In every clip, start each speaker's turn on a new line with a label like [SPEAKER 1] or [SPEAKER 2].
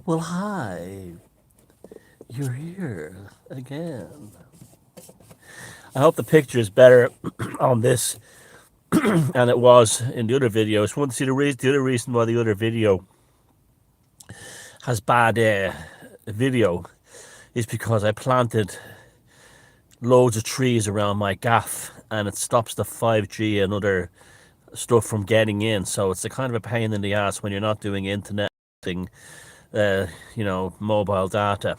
[SPEAKER 1] Well, hi, you're here again. I hope the picture is better on this than it was in the other video. I just want to see the other reason why the other video has bad video is because I planted loads of trees around my gaff and it stops the 5G and other stuff from getting in. So it's a kind of a pain in the ass when you're not doing internet, uh, mobile data.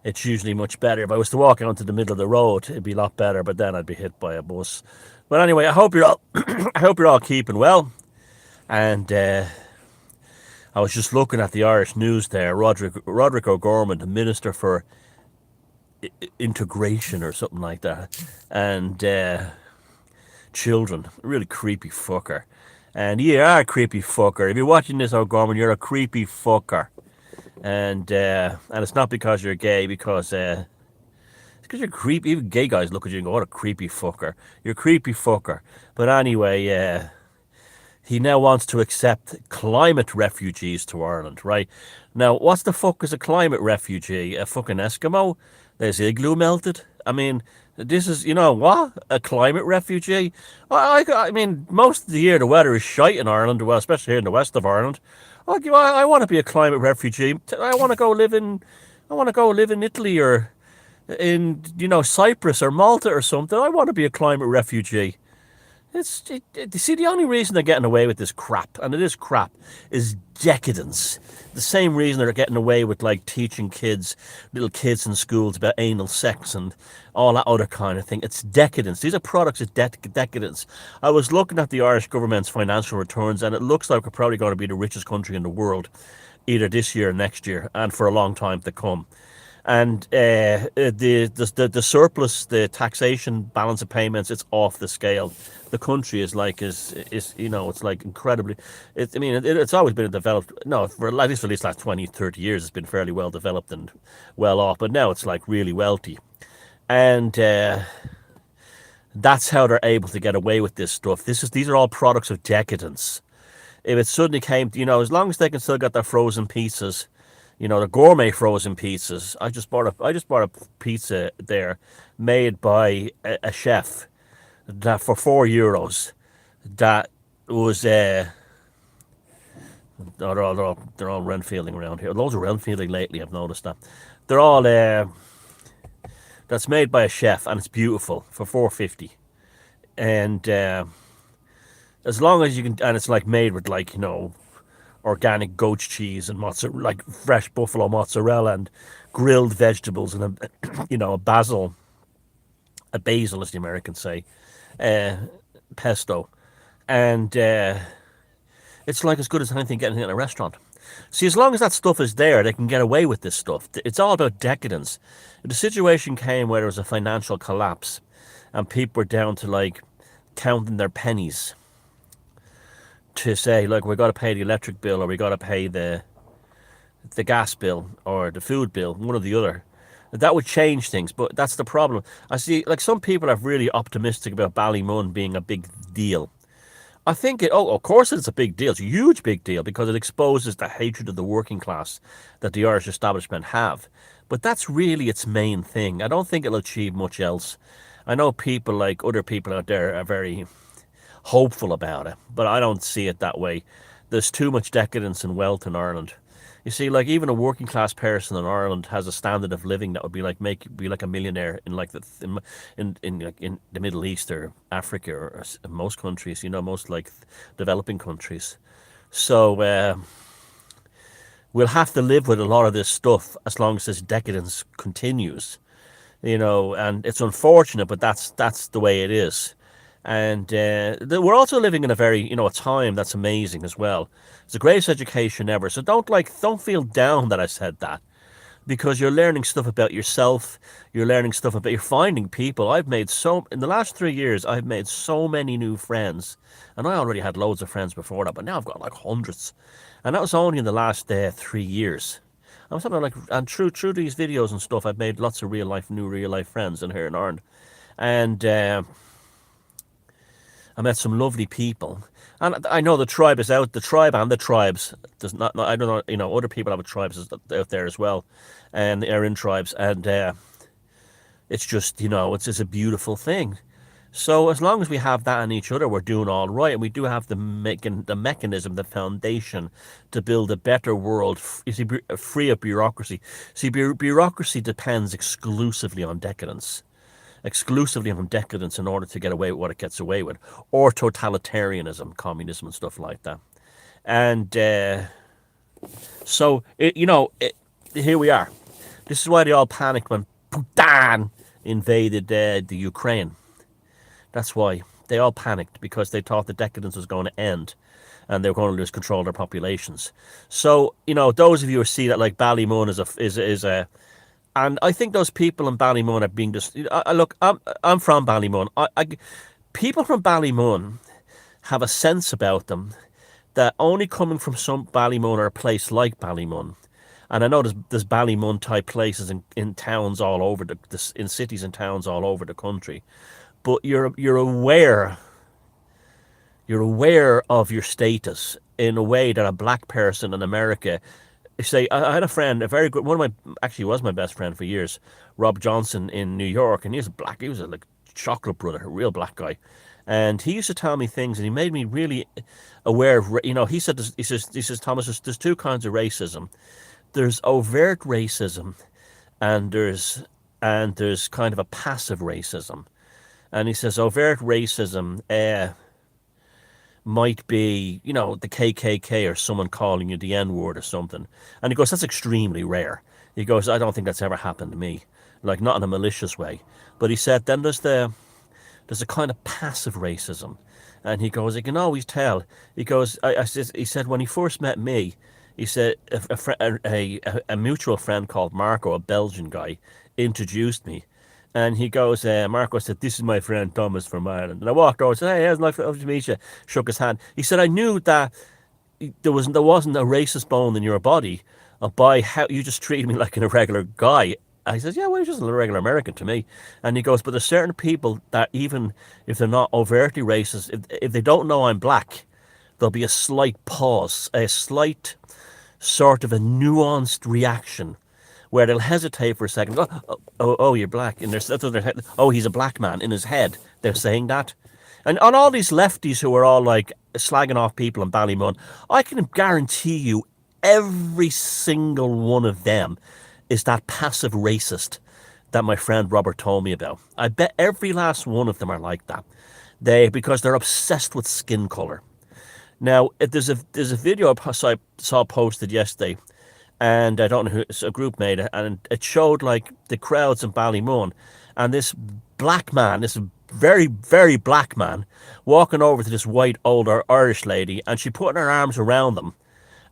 [SPEAKER 1] It's usually much better. If I was to walk out into the middle of the road, it'd be a lot better. But then I'd be hit by a bus. But anyway, I hope you're all, I hope you're all keeping well. And I was just looking at the Irish news there. Roderick O'Gorman, the Minister for Integration or something like that, and children, a really creepy fucker. And you are a creepy fucker. If you're watching this, O'Gorman, you're a creepy fucker. And it's not because you're gay, because you're creepy. Even gay guys look at you and go, "What a creepy fucker! You're a creepy fucker." But anyway, he now wants to accept climate refugees to Ireland, right? Now, what's the fuck is a climate refugee? A fucking Eskimo? There's igloo melted? I mean, this is, you know what? A climate refugee? I mean, most of the year the weather is shite in Ireland, well, especially here in the west of Ireland. I want to be a climate refugee. I want to go live in Italy or in, Cyprus or Malta or something. I want to be a climate refugee. You see, the only reason they're getting away with this crap, and it is crap, is decadence. The same reason they're getting away with like teaching little kids in schools about anal sex and all that other kind of thing. It's decadence. These are products of decadence. I was looking at the Irish government's financial returns, and it looks like we're probably going to be the richest country in the world, either this year or next year, and for a long time to come. And the surplus, the taxation balance of payments, it's off the scale. The country is it's like incredibly. It's always been a developed. No, for at least the last 20, 30 years, it's been fairly well developed and well off. But now it's like really wealthy, and that's how they're able to get away with this stuff. These are all products of decadence. If it suddenly came, as long as they can still get their frozen pizzas, the gourmet frozen pizzas. I just bought a pizza there, made by a chef, that for €4. That was they're all Renfielding around here. Loads of Renfielding lately. I've noticed that they're all that's made by a chef and it's beautiful for 4.50. And as long as you can, and it's like made with like organic goat cheese and mozzarella, like fresh buffalo mozzarella and grilled vegetables and a a basil, as the Americans say, uh, pesto, and it's like as good as anything getting in a restaurant. See, as long as that stuff is there, they can get away with this stuff. It's all about decadence. If the situation came where there was a financial collapse and people were down to like counting their pennies to say, like, we got to pay the electric bill or we got to pay the gas bill or the food bill, one or the other. That would change things, but that's the problem. I see, like, some people are really optimistic about Ballymun being a big deal. I think of course it's a big deal. It's a huge big deal because it exposes the hatred of the working class that the Irish establishment have. But that's really its main thing. I don't think it'll achieve much else. I know people like other people out there are very hopeful about it, but I don't see it that way. There's too much decadence and wealth in Ireland. You see, like even a working class person in Ireland has a standard of living that would be like a millionaire in like in the Middle East or Africa or most countries. Most like developing countries. So we'll have to live with a lot of this stuff as long as this decadence continues. And it's unfortunate, but that's the way it is. And we're also living in a very, a time that's amazing as well. It's the greatest education ever. So don't feel down that I said that, because you're learning stuff about yourself. You're finding people. In the last 3 years, I've made so many new friends, and I already had loads of friends before that, but now I've got like hundreds, and that was only in the last 3 years. I'm talking like, and through these videos and stuff, I've made lots of new real life friends in here in Ireland, and. I met some lovely people. And I know the tribe is out, the tribe and the tribes. There's not, I don't know, other people have tribes out there as well, and they're in tribes. And it's just, it's just a beautiful thing. So as long as we have that in each other, we're doing all right, and we do have the mechanism, the foundation to build a better world. You see, free of bureaucracy. See, bureaucracy depends exclusively on decadence in order to get away with what it gets away with, or totalitarianism, communism, and stuff like that. And so, here we are. This is why they all panicked when Putin invaded the Ukraine. That's why they all panicked, because they thought the decadence was going to end and they were going to lose control of their populations. So, those of you who see that like Ballymun is a and I think those people in Ballymun are being just. Look, I'm from Ballymun. People from Ballymun have a sense about them that only coming from some Ballymun or a place like Ballymun. And I know there's Ballymun type places in towns all over in cities and towns all over the country, but you're aware of your status in a way that a black person in America. Say, I had a friend, a very good one of my, actually was my best friend for years, Rob Johnson in New York, and he was black. He was a like chocolate brother, a real black guy, and he used to tell me things, and he made me really aware of. He said, he says, Thomas, there's two kinds of racism. There's overt racism, and there's kind of a passive racism, and he says overt racism. Might be, the KKK or someone calling you the N-word or something. And he goes, that's extremely rare. He goes, I don't think that's ever happened to me. Like, not in a malicious way. But he said, then there's a kind of passive racism. And he goes, I can always tell. He goes, he said, when he first met me, he said, a mutual friend called Marco, a Belgian guy, introduced me. And he goes, Marco said, this is my friend Thomas from Ireland. And I walked over and said, hey, it's nice to meet you. Shook his hand. He said, I knew that there wasn't a racist bone in your body by how you just treated me like a regular guy. I said, yeah, well, you're just a regular American to me. And he goes, but there's certain people that even if they're not overtly racist, if they don't know I'm black, there'll be a slight pause, a slight sort of a nuanced reaction where they'll hesitate for a second. Oh, you're black. And oh, he's a black man in his head. They're saying that. And on all these lefties who are all like slagging off people in Ballymun, I can guarantee you every single one of them is that passive racist that my friend Robert told me about. I bet every last one of them are like that. Because they're obsessed with skin color. Now, there's a video I saw posted yesterday, and I don't know who, a group made it, and it showed like the crowds in Ballymun, and this black man, this very, very black man, walking over to this white older Irish lady, and she putting her arms around them,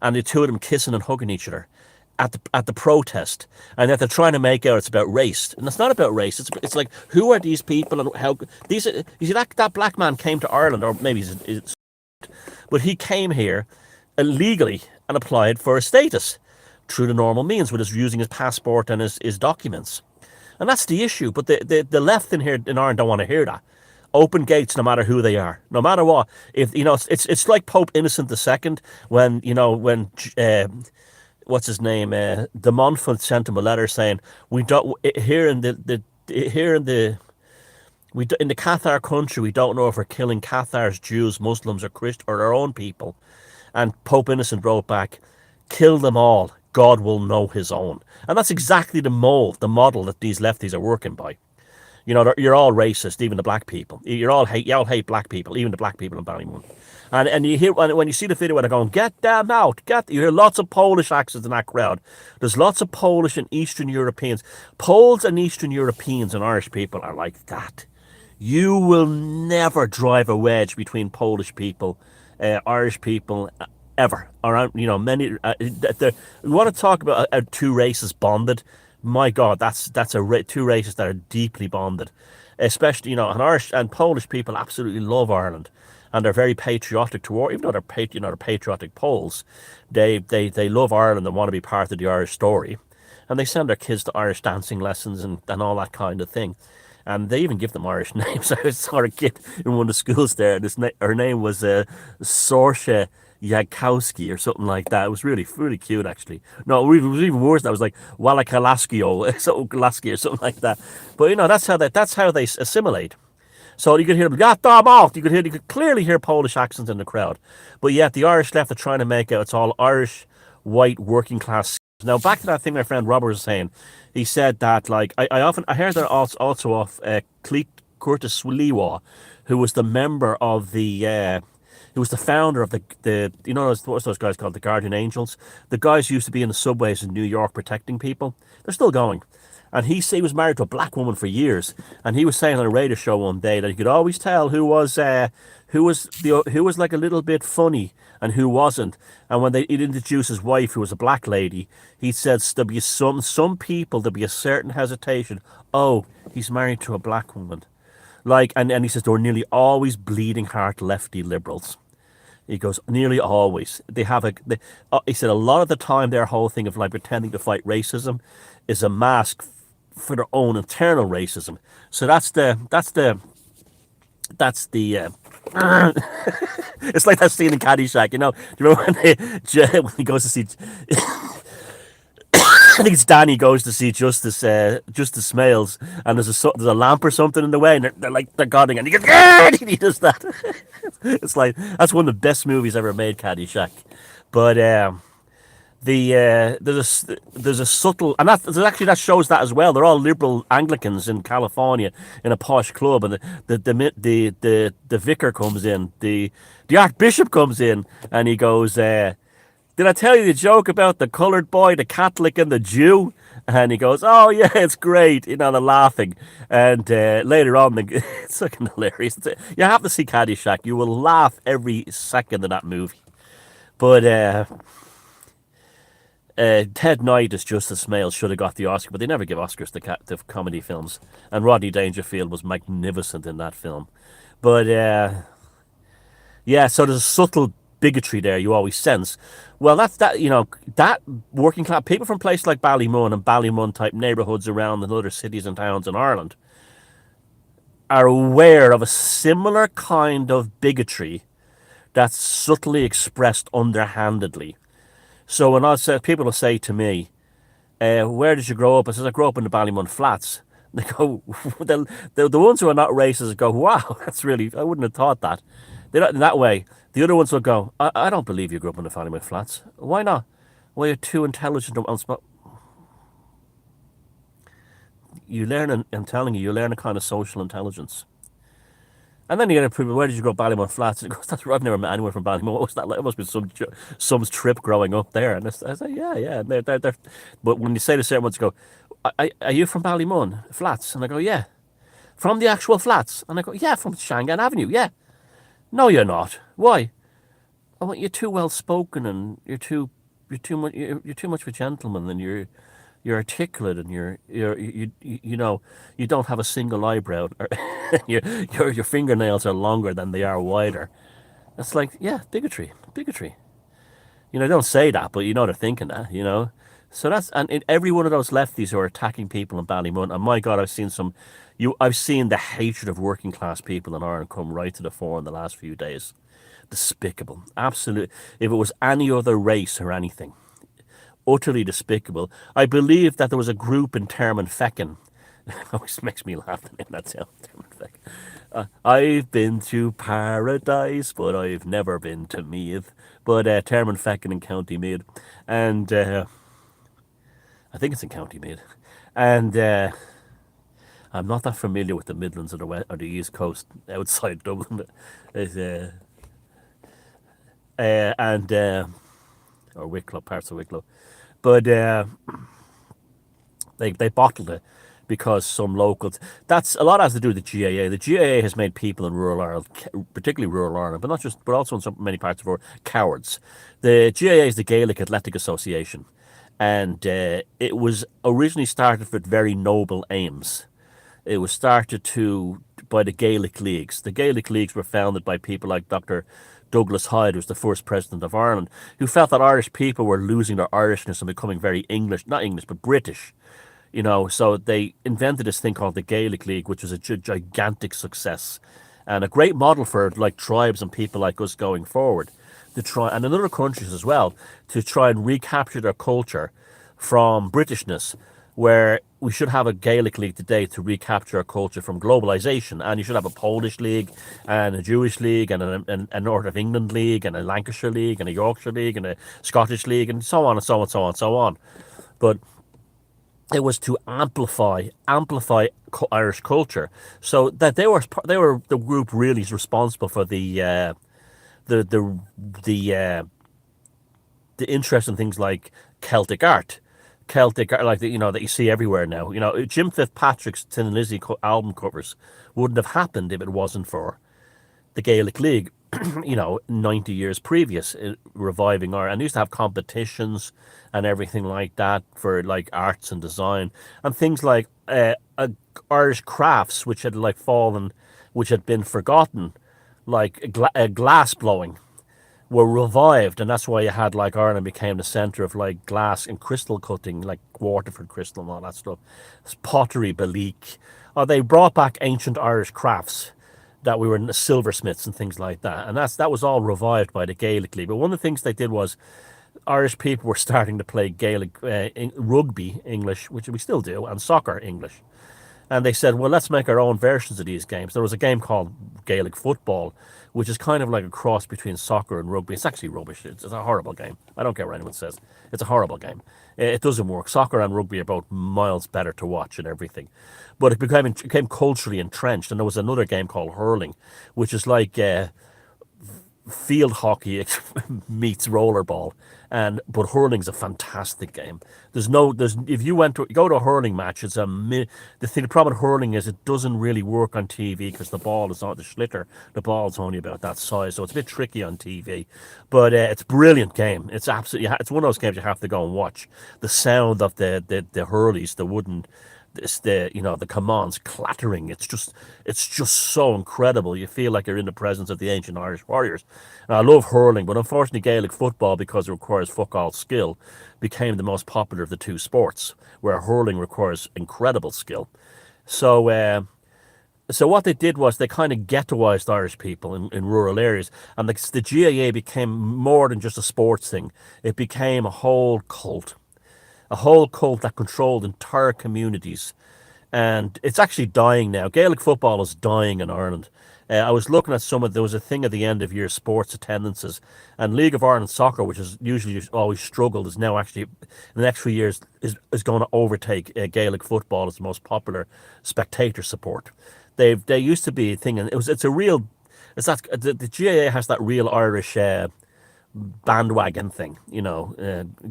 [SPEAKER 1] and the two of them kissing and hugging each other at the protest, and that they're trying to make out it's about race, and it's not about race. It's like, who are these people, and how these? You see, that black man came to Ireland, or maybe but he came here illegally and applied for a status through the normal means, with using his passport and his documents. And that's the issue. But the left in here in Ireland don't want to hear that. Open gates, no matter who they are, no matter what. If it's like Pope Innocent II when what's his name, de Montfort sent him a letter saying, we don't in the Cathar country, we don't know if we're killing Cathars, Jews, Muslims, or Christians, or our own people. And Pope Innocent wrote back, kill them all. God will know his own. And that's exactly the model that these lefties are working by. You're all racist, even the black people. You all hate black people, even the black people in Ballymun. And you hear, when you see the video where they're going, get them out, you hear lots of Polish accents in that crowd. There's lots of Polish and Eastern Europeans. Poles and Eastern Europeans and Irish people are like that. You will never drive a wedge between Polish people, Irish people, ever. Around, many. We want to talk about two races bonded. My God, that's two races that are deeply bonded. Especially, and Irish and Polish people absolutely love Ireland, and they're very patriotic toward. Even though they're patriotic Poles, they love Ireland and want to be part of the Irish story, and they send their kids to Irish dancing lessons and all that kind of thing. and they even give them Irish names. I saw a kid in one of the schools there, and her name was Sorsha Yagkowski or something like that. It was really, really cute, actually. No, it was even worse. That was like Walakalaskio, so Galaski or something like that. But that's how they assimilate. So you could hear them, yeah, damn off. You could clearly hear Polish accents in the crowd. But yet the Irish left are trying to make out it's all Irish, white, working class. Now back to that thing my friend Robert was saying. He said that like I heard that also off Cleet Curtis Lewa, who was the member of the who was the founder of the what's those guys called, the Guardian Angels. The guys who used to be in the subways in New York protecting people. They're still going. And he was married to a black woman for years, and he was saying on a radio show one day that he could always tell who was like a little bit funny and who wasn't. And when he'd introduce his wife, who was a black lady, he said there'd be some people, there'd be a certain hesitation. Oh, he's married to a black woman, like, and he says they were nearly always bleeding heart lefty liberals. He goes, nearly always. He said a lot of the time their whole thing of like pretending to fight racism is a mask for their own internal racism. So that's the it's like that scene in Caddyshack, you know. Do you remember when he goes to see I think it's Danny goes to see Justice Smales, and there's a lamp or something in the way, and they're guarding, and he goes, "Yeah!" And he does that. It's like that's one of the best movies ever made, Caddyshack. But there's a subtle, and that shows that as well. They're all liberal Anglicans in California in a posh club, and the vicar comes in, the archbishop comes in, and he goes, "Did I tell you the joke about the coloured boy, the Catholic, and the Jew?" And he goes, "Oh yeah, it's great." You know, they're laughing, and later on, it's fucking hilarious. You have to see Caddyshack. You will laugh every second of that movie. But Ted Knight as Justice Smales should have got the Oscar, but they never give Oscars to comedy films. And Rodney Dangerfield was magnificent in that film. But yeah, so there's a subtle bigotry there you always sense. Well, that working class people from places like Ballymun and Ballymun type neighbourhoods around in other cities and towns in Ireland are aware of a similar kind of bigotry that's subtly expressed underhandedly. So when people will say to me, "Where did you grow up?" I says, "I grew up in the Ballymun Flats." They go, the ones who are not racist go, "Wow, that's really, I wouldn't have thought that." They're not in that way. The other ones will go, I don't believe you grew up in the Ballymun Flats. Why not? Well, you're too intelligent. You learn, I'm telling you, you learn a kind of social intelligence. And then you get to prove, where did you grow up, Ballymun Flats? And it goes, I've never met anyone from Ballymun. What was that like? It must be some trip growing up there. And I say, yeah, yeah. And but when you say to certain ones, you go, are you from Ballymun Flats? And I go, yeah. From the actual flats? And I go, yeah, from Shangan Avenue, yeah. No, you're not. Why? Oh, you're too well spoken, and you're too much of a gentleman, and you're articulate, and you know, you don't have a single eyebrow, or your fingernails are longer than they are wider. It's like, yeah, bigotry. You know, they don't say that, but you know they're thinking that, you know. So and in every one of those lefties who are attacking people in Ballymun, and my God, I've seen the hatred of working class people in Ireland come right to the fore in the last few days. Despicable, absolute. If it was any other race or anything, utterly despicable. I believe that there was a group in Termon Feckin. It always makes me laugh in that sound, Termon Feckin. I've been to paradise, but I've never been to Meath. But Termon Feckin in County Meath, and I think it's in County Meath, and I'm not that familiar with the Midlands or the East Coast outside Dublin. And or Wicklow, parts of Wicklow, but they bottled it because some locals. That's a lot has to do with the GAA. The GAA has made people in rural Ireland, particularly rural Ireland, but also in many parts of Ireland, cowards. The GAA is the Gaelic Athletic Association, and it was originally started with very noble aims. It was started by the Gaelic Leagues. The Gaelic Leagues were founded by people like Dr. Douglas Hyde, who was the first president of Ireland, who felt that Irish people were losing their Irishness and becoming very English, not English, but British. So they invented this thing called the Gaelic League, which was a gigantic success and a great model for like tribes and people like us going forward to try, and in other countries as well, to try and recapture their culture from Britishness, where we should have a Gaelic league today to recapture our culture from globalization. And you should have a Polish league and a Jewish league and a North of England league and a Lancashire league and a Yorkshire league and a Scottish league and so on and so on and so on and so on. But it was to amplify Irish culture, so that they were the group really responsible for the the the the interest in things like Celtic art. Celtic art, like that you see everywhere now. Jim Fitzpatrick's Tin Lizzy album covers wouldn't have happened if it wasn't for the Gaelic League, 90 years previous, reviving art. And they used to have competitions and everything like that for like arts and design and things like Irish crafts, which had like fallen, which had been forgotten, like glass blowing, were revived, and that's why you had like Ireland became the centre of like glass and crystal cutting, like Waterford crystal and all that stuff. It's pottery, Belique. They brought back ancient Irish crafts that we were silversmiths and things like that, and that was all revived by the Gaelic League. But one of the things they did was Irish people were starting to play Gaelic rugby English, which we still do, and soccer English. And they said, well, let's make our own versions of these games. There was a game called Gaelic football, which is kind of like a cross between soccer and rugby. It's actually rubbish. It's a horrible game. I don't care what anyone says. It's a horrible game. It doesn't work. Soccer and rugby are both miles better to watch and everything. But it became culturally entrenched. And there was another game called hurling, which is like field hockey meets rollerball, but hurling's a fantastic game. There's if you go to a hurling match, the problem with hurling is it doesn't really work on TV because the ball is not the schlitter. The ball's only about that size, so it's a bit tricky on TV. But it's a brilliant game. It's one of those games you have to go and watch. The sound of the hurleys, the wooden, the commands clattering. It's just so incredible. You feel like you're in the presence of the ancient Irish warriors. And I love hurling, but unfortunately Gaelic football, because it requires fuck all skill, became the most popular of the two sports, where hurling requires incredible skill. So what they did was they kind of ghettoized Irish people in rural areas, and the GAA became more than just a sports thing. It became a whole cult that controlled entire communities. And it's actually dying now. Gaelic football is dying in Ireland. I was looking at there was a thing at the end of year sports attendances, and League of Ireland Soccer, which has usually always struggled, is now actually, in the next few years, is going to overtake Gaelic football as the most popular spectator support. They used to be a thing, and it's a real, the GAA has that real Irish bandwagon thing,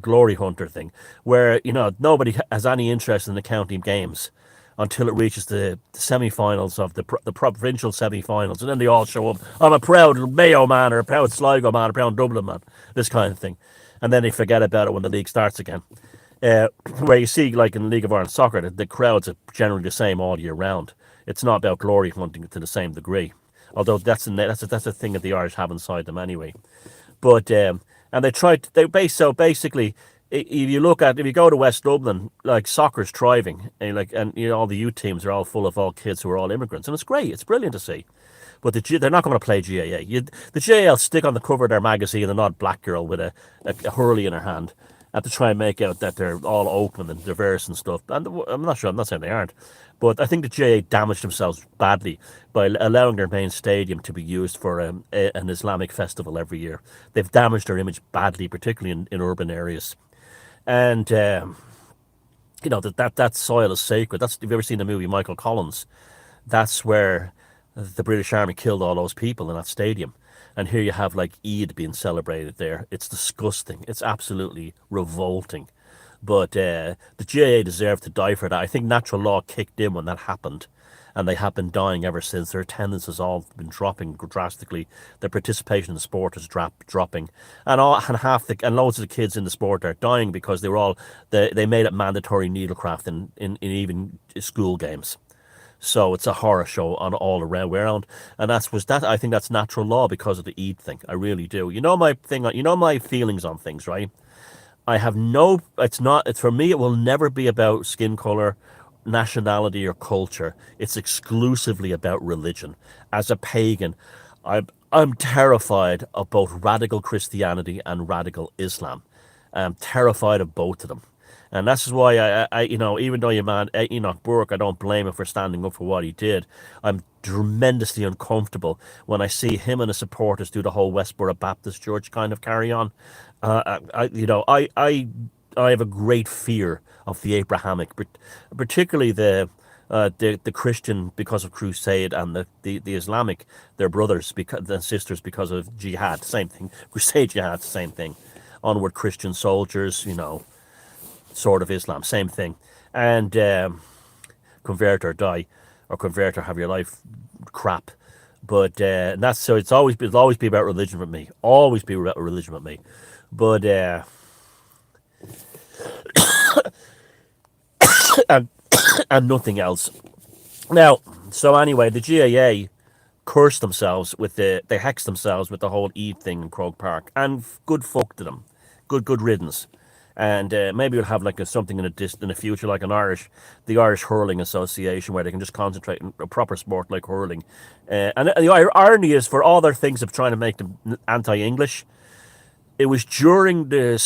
[SPEAKER 1] glory hunter thing, where nobody has any interest in the county games until it reaches the semi-finals of the provincial semi-finals, and then they all show up. I'm a proud Mayo man, or a proud Sligo man, or a proud Dublin man, this kind of thing, and then they forget about it when the league starts again. Where you see, like in League of Ireland Soccer, the crowds are generally the same all year round. It's not about glory hunting to the same degree, although that's a thing that the Irish have inside them anyway. But and basically, if you go to West Dublin, like soccer's thriving, and all the youth teams are all full of all kids who are all immigrants, and it's great, it's brilliant to see. But they're not going to play GAA. The GAA will stick on the cover of their magazine an odd black girl with a hurley in her hand, and to try and make out that they're all open and diverse and stuff. And I'm not saying they aren't, but I think the GAA damaged themselves badly by allowing their main stadium to be used for an Islamic festival every year. They've damaged their image badly, particularly in urban areas. And that soil is sacred. Have you ever seen the movie Michael Collins? That's where the British Army killed all those people in that stadium. And here you have like Eid being celebrated there. It's disgusting. It's absolutely revolting. But the GAA deserved to die for that. I think natural law kicked in when that happened, and they have been dying ever since. Their attendance has all been dropping drastically. Their participation in the sport is dropping, and loads of the kids in the sport are dying because they made it mandatory needlecraft in even school games. So it's a horror show on all around, and I think that's natural law because of the Eid thing. I really do. You know my feelings on things, right? I have no, it's not, it's for me, it will never be about skin color, nationality, or culture. It's exclusively about religion. As a pagan, I'm terrified of both radical Christianity and radical Islam. I'm terrified of both of them. And that's why even though your man Enoch Burke, I don't blame him for standing up for what he did. I'm tremendously uncomfortable when I see him and his supporters do the whole Westboro Baptist Church kind of carry on. I have a great fear of the Abrahamic, particularly the Christian because of crusade, and the Islamic, their brothers because and sisters because of jihad. Same thing. Crusade jihad, same thing. Onward Christian soldiers, sort of Islam, same thing. And convert or die, or convert or have your life crap. But and that's so it'll always be about religion with me. Always be about religion with me. But and and nothing else. Now, so anyway, the GAA cursed themselves with they hexed themselves with the whole Eve thing in Croke Park, and good fuck to them, good riddance. And maybe we'll have like something in the future, like the Irish Hurling Association, where they can just concentrate on a proper sport like hurling. And the irony is, for all their things of trying to make them anti-English, it was during the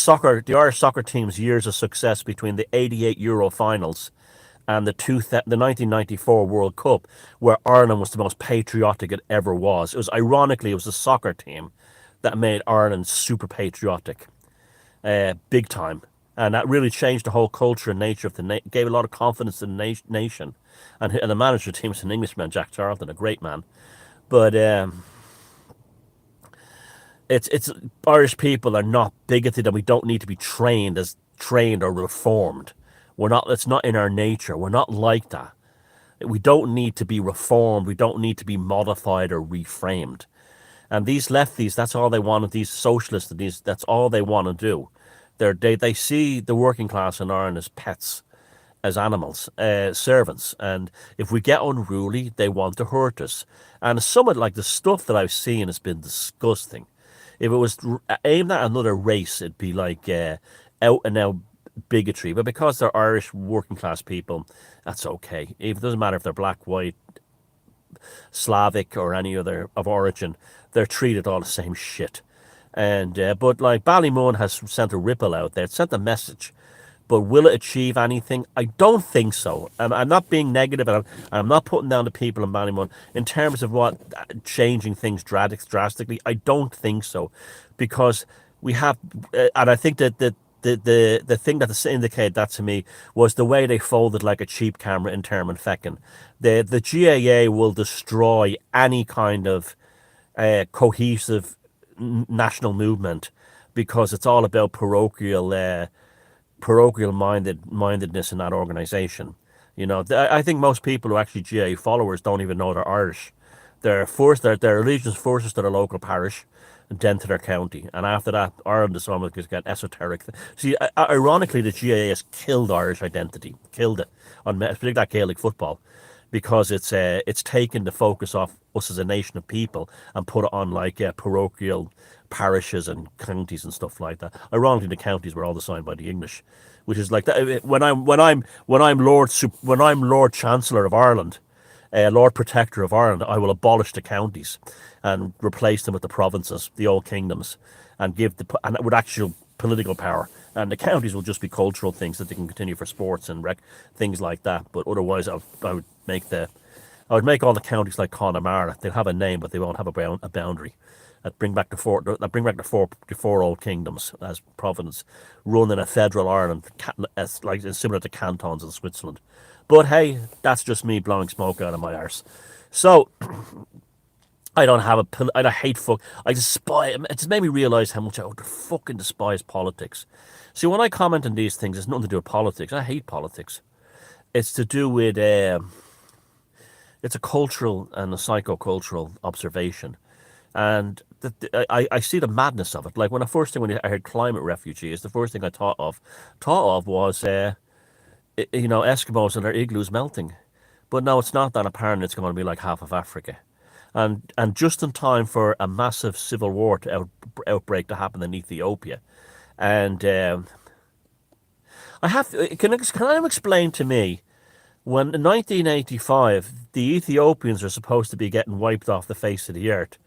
[SPEAKER 1] Irish soccer team's years of success between the '88 Euro finals and the 1994 World Cup, where Ireland was the most patriotic it ever was. It was the soccer team that made Ireland super patriotic, big time, and that really changed the whole culture and nature of gave a lot of confidence to the nation. And the manager of the team was an Englishman, Jack Charlton, a great man. But it's Irish people are not bigoted, and we don't need to be trained or reformed. We're not. It's not in our nature. We're not like that. We don't need to be reformed. We don't need to be modified or reframed. And these lefties, that's all they want. These socialists, that's all they want to do. They see the working class in Ireland as pets, as animals, servants. And if we get unruly, they want to hurt us. And some of the stuff that I've seen has been disgusting. If it was aimed at another race, it'd be like out and out bigotry. But because they're Irish working class people, that's okay. It doesn't matter if they're black, white, Slavic, or any other of origin. They're treated all the same shit. And but like Ballymun has sent a ripple out there. It sent a message. But will it achieve anything? I don't think so. I'm not being negative, and I'm not putting down the people in Ballymun in terms of what changing things drastically. I don't think so, because we have, and I think that the thing that indicated that to me was the way they folded like a cheap camera in Term and Feckin. The GAA will destroy any kind of cohesive national movement, because it's all about parochial mindedness in that organization. I think most people who are actually GAA followers don't even know they're Irish. Their allegiance forces to their local parish, and then to their county, and after that, Ireland is almost going to get esoteric. See, ironically, the GAA has killed Irish identity, killed it on particularly that Gaelic football, because it's taken the focus off us as a nation of people and put it on like parochial parishes and counties and stuff like that. Ironically, the counties were all designed by the English, which is like that. When I'm Lord Chancellor of Ireland, Lord Protector of Ireland, I will abolish the counties and replace them with the provinces, the old kingdoms, and with actual political power. And the counties will just be cultural things that they can continue for sports and things like that. But otherwise, I would make all the counties like Connemara. They'll have a name, but they won't have a boundary. That bring back the four old kingdoms as province, run in a federal Ireland, as like similar to cantons in Switzerland. But hey, that's just me blowing smoke out of my arse. So I hate fuck. I despise. It just made me realize how much I would fucking despise politics. See, when I comment on these things, it's nothing to do with politics. I hate politics. It's to do with it's a cultural and a psychocultural observation, and I see the madness of it. Like when I heard climate refugees, the first thing I thought of was Eskimos and their igloos melting. But no, it's not that. Apparently, it's going to be like half of Africa, and just in time for a massive civil war outbreak to happen in Ethiopia, and I have to, can you explain to me when in 1985 the Ethiopians are supposed to be getting wiped off the face of the earth,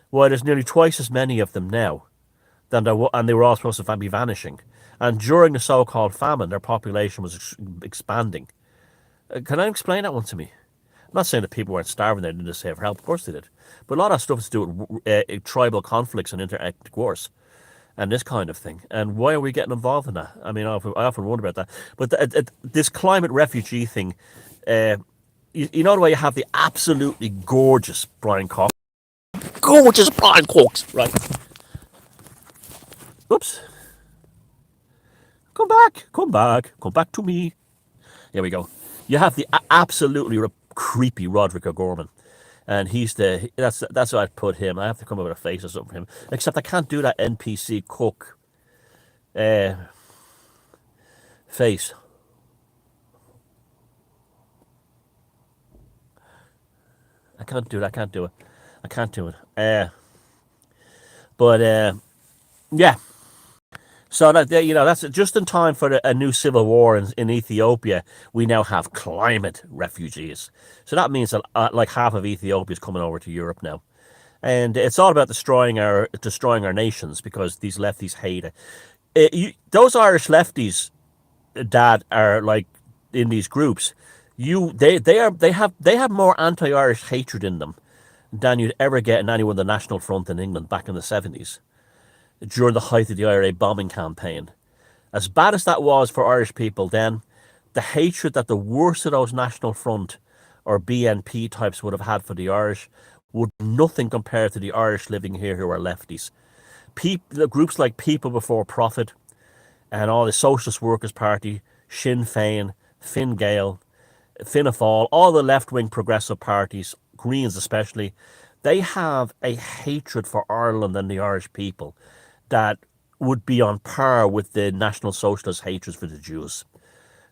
[SPEAKER 1] why there's nearly twice as many of them now than and they were all supposed to be vanishing. And during the so-called famine, their population was expanding. Can I explain that one to me? I'm not saying that people weren't starving; they didn't save for help. Of course they did. But a lot of stuff is to do with tribal conflicts and interethnic wars and this kind of thing. And why are we getting involved in that? I mean, I often wonder about that. But this climate refugee thing, uh, you know the way you have the absolutely gorgeous Brian Cox, gorgeous Brian Cox, right? Oops, come back to me. Here we go. You have the absolutely creepy Roderick O'Gorman. And he's that's why I put him. I have to come up with a face or something for him. Except I can't do that NPC cook uh, face. I can't do it. I can't do it. I can't do it. But yeah. So that that's just in time for a new civil war in Ethiopia. We now have climate refugees. So that means that like half of Ethiopia is coming over to Europe now, and it's all about destroying our nations because these lefties hate it. Those Irish lefties that are like in these groups, they have more anti-Irish hatred in them than you'd ever get in anyone the National Front in England back in the 70s during the height of the IRA bombing campaign. As bad as that was for Irish people then, the hatred that the worst of those National Front or BNP types would have had for the Irish would be nothing compared to the Irish living here who are lefties. Groups like People Before Profit and all the Socialist Workers' Party, Sinn Féin, Fine Gael, Fianna Fáil, all the left-wing progressive parties, Greens especially, they have a hatred for Ireland and the Irish people that would be on par with the National Socialist hatred for the Jews.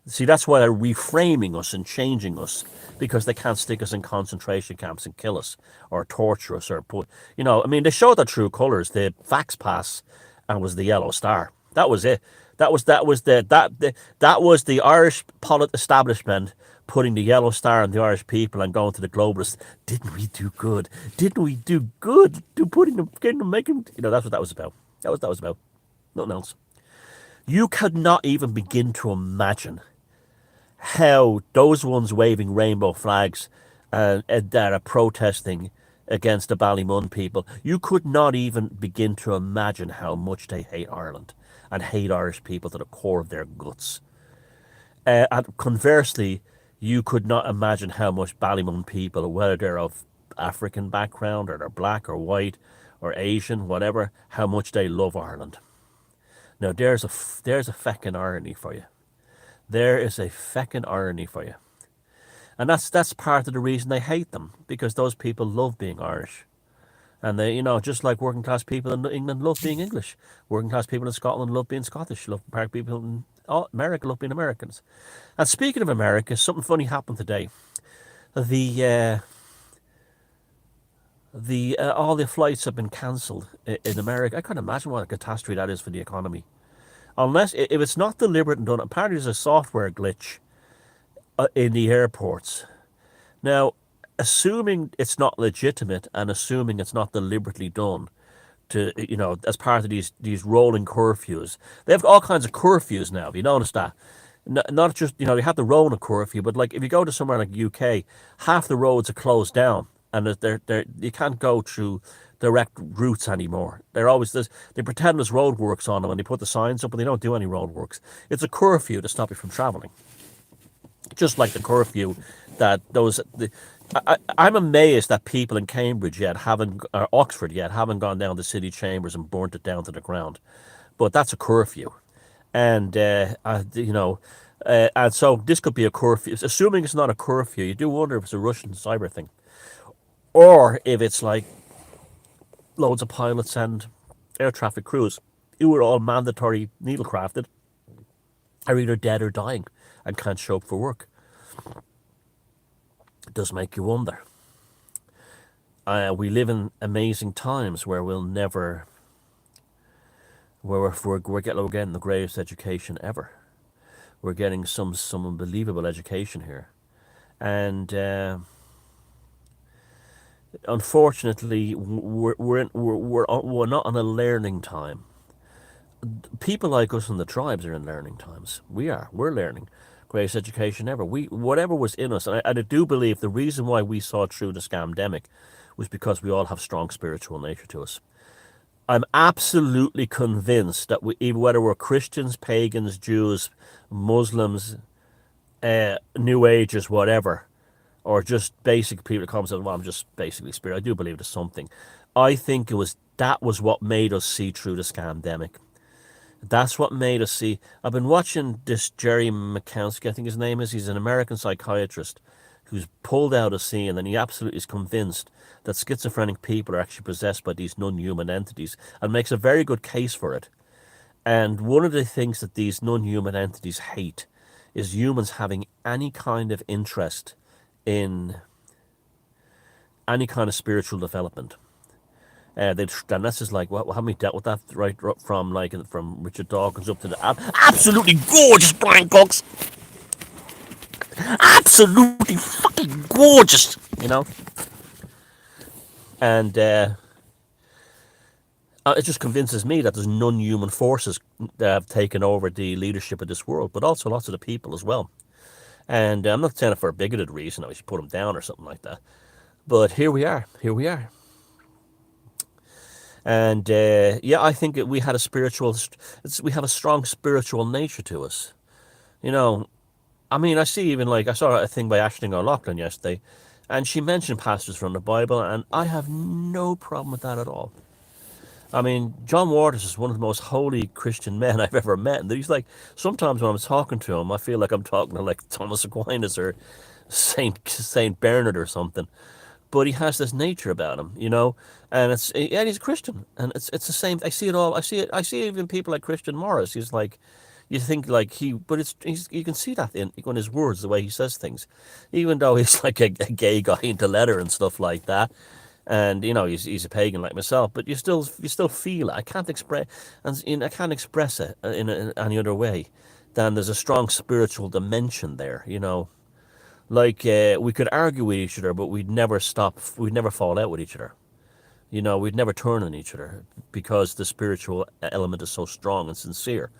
[SPEAKER 1] See, that's why they're reframing us and changing us, because they can't stick us in concentration camps and kill us or torture us or put, I mean, they showed their true colours. The Vax Pass and was the yellow star. That was it. That was the Irish establishment putting the yellow star on the Irish people and going to the globalists. Didn't we do good? Didn't we do good? To putting them, getting them, making. That's what that was about. That was about. Nothing else. You could not even begin to imagine how those ones waving rainbow flags that are protesting against the Ballymun people, you could not even begin to imagine how much they hate Ireland and hate Irish people to the core of their guts. And conversely, you could not imagine how much Ballymun people, whether they're of African background or they're black or white or Asian, whatever, how much they love Ireland. Now there's a feckin' irony for you. There is a feckin' irony for you. And that's part of the reason they hate them, because those people love being Irish. And they, just like working class people in England love being English. Working class people in Scotland love being Scottish. People in America love being Americans. And speaking of America, something funny happened today. All the flights have been cancelled in America. I can't imagine what a catastrophe that is for the economy. Unless, if it's not deliberate and done, apparently there's a software glitch in the airports. Now, assuming it's not legitimate and assuming it's not deliberately done to, as part of these rolling curfews. They have all kinds of curfews now. Have you noticed that? Not just, they have the Rona curfew, but like if you go to somewhere like UK, half the roads are closed down and you can't go through direct routes anymore. They pretend there's roadworks on them and they put the signs up, but they don't do any roadworks. It's a curfew to stop you from travelling. Just like the curfew that I'm amazed that people in Cambridge or Oxford haven't gone down to city chambers and burnt it down to the ground. But that's a curfew. And, and so this could be a curfew. Assuming it's not a curfew, you do wonder if it's a Russian cyber thing. Or if it's like loads of pilots and air traffic crews who are all mandatory needle crafted are either dead or dying and can't show up for work. It does make you wonder. We live in amazing times where we're getting the greatest education ever. We're getting some unbelievable education here, and unfortunately, we're not on a learning time. People like us in the tribes are in learning times. We're learning. Greatest education ever. Whatever was in us, and I do believe the reason why we saw through the scamdemic was because we all have strong spiritual nature to us. I'm absolutely convinced that even whether we're Christians, pagans, Jews, Muslims, New Agers, whatever, or just basic people that come and say, well, I'm just basically spirit. I do believe there's something. I think that was what made us see through the scamdemic. That's what made us see. I've been watching this Jerry McKowski, I think his name is. He's an American psychiatrist who's pulled out a scene, and he absolutely is convinced that schizophrenic people are actually possessed by these non-human entities, and makes a very good case for it. And one of the things that these non-human entities hate is humans having any kind of interest in any kind of spiritual development. And that's just like, well, haven't we dealt with that from Richard Dawkins up to the absolutely gorgeous Brian Cox, absolutely fucking gorgeous, you know. And it just convinces me that there's non-human forces that have taken over the leadership of this world, but also lots of the people as well. And I'm not saying it for a bigoted reason, I should put them down or something like that. But here we are. Here we are. And yeah, I think we had we have a strong spiritual nature to us. You know, I mean, I saw a thing by Aisling O'Loughlin yesterday, and she mentioned passages from the Bible, and I have no problem with that at all. I mean, John Waters is one of the most holy Christian men I've ever met. And he's like, sometimes when I'm talking to him, I feel like I'm talking to like Thomas Aquinas or Saint Bernard or something. But he has this nature about him, you know, and he's a Christian, and it's the same. I see it all. I see even people like Christian Morris. He's like, you think like but you can see that in his words, the way he says things, even though he's like a gay guy into leather and stuff like that. And you know he's a pagan like myself, but you still feel it. I can't express it in any other way than there's a strong spiritual dimension there. You know, like we could argue with each other, but we'd never fall out with each other. You know, we'd never turn on each other because the spiritual element is so strong and sincere.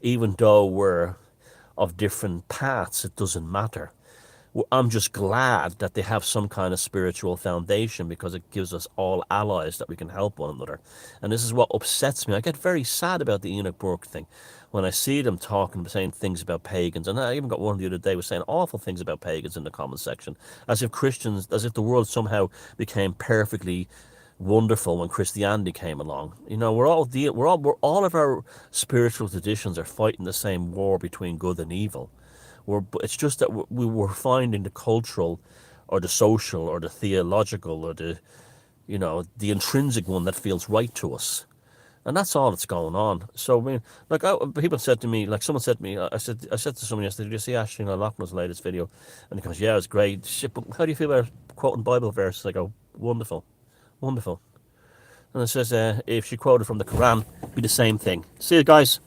[SPEAKER 1] Even though we're of different paths, it doesn't matter. I'm just glad that they have some kind of spiritual foundation because it gives us all allies that we can help one another. And this is what upsets me. I get very sad about the Enoch Burke thing when I see them talking, saying things about pagans. And I even got one the other day was saying awful things about pagans in the comment section, as if the world somehow became perfectly wonderful when Christianity came along. You know, all of our spiritual traditions are fighting the same war between good and evil. It's just that we were finding the cultural or the social or the theological or the intrinsic one that feels right to us. And that's all that's going on. So, I mean, like, people said to me, like, someone said to me, I said to someone yesterday, did you see Aisling O'Loughlin's latest video? And he goes, yeah, it's great. Shit, but how do you feel about quoting Bible verses? I go, wonderful, wonderful. And it says, if she quoted from the Quran, it'd be the same thing. See you guys.